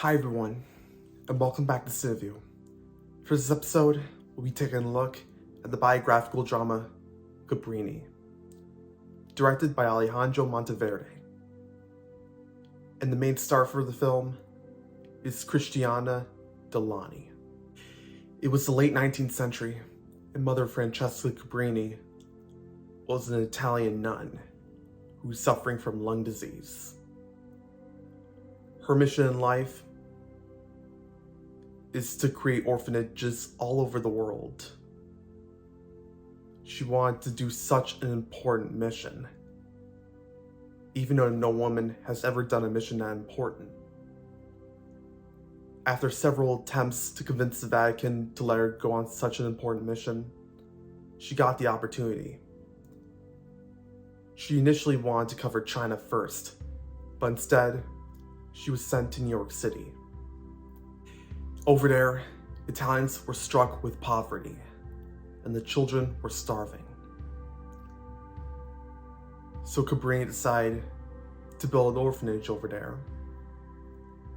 Hi everyone, and welcome back to CineView. For this episode, we'll be taking a look at the biographical drama Cabrini, directed by Alejandro Monteverde. And the main star for the film is Cristiana Delani. It was the late 19th century, and Mother Francesca Cabrini was an Italian nun who was suffering from lung disease. Her mission in life is to create orphanages all over the world. She wanted to do such an important mission, even though no woman has ever done a mission that important. After several attempts to convince the Vatican to let her go on such an important mission, she got the opportunity. She initially wanted to cover China first, but instead, she was sent to New York City. Over there, Italians were struck with poverty, and the children were starving. So Cabrini decided to build an orphanage over there,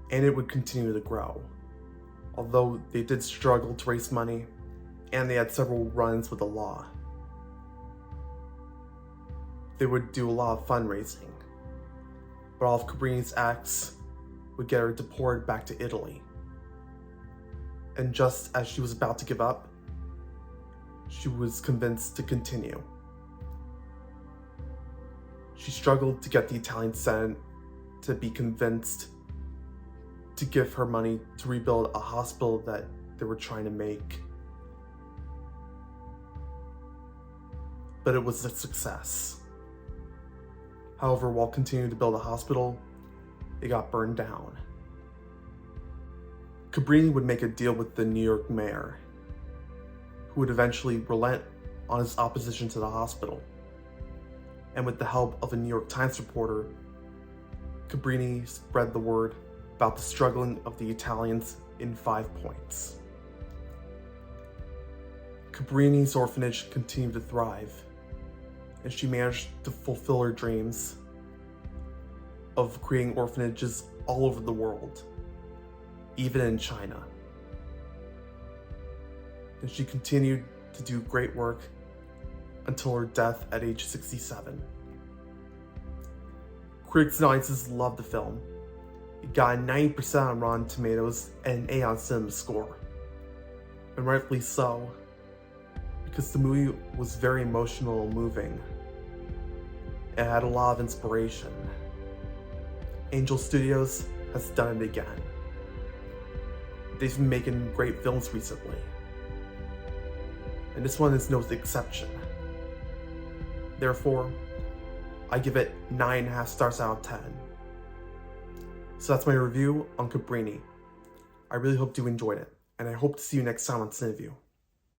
and it would continue to grow. Although they did struggle to raise money, and they had several run-ins with the law. They would do a lot of fundraising, but all of Cabrini's acts would get her deported back to Italy. And just as she was about to give up, she was convinced to continue. She struggled to get the Italian Senate to be convinced to give her money to rebuild a hospital that they were trying to make. But it was a success. However, while continuing to build a hospital, it got burned down. Cabrini would make a deal with the New York mayor, who would eventually relent on his opposition to the hospital. And with the help of a New York Times reporter, Cabrini spread the word about the struggling of the Italians in 5 points. Cabrini's orphanage continued to thrive, and she managed to fulfill her dreams of creating orphanages all over the world, even in China. And she continued to do great work until her death at age 67. Critics and audiences loved the film. It got a 90% on Rotten Tomatoes and an A on Cinema Score. And rightfully so, because the movie was very emotional and moving. It had a lot of inspiration. Angel Studios has done it again. They've been making great films recently, and this one is no exception. Therefore, I give it 9.5 stars out of 10. So that's my review on Cabrini. I really hope you enjoyed it, and I hope to see you next time on CineView.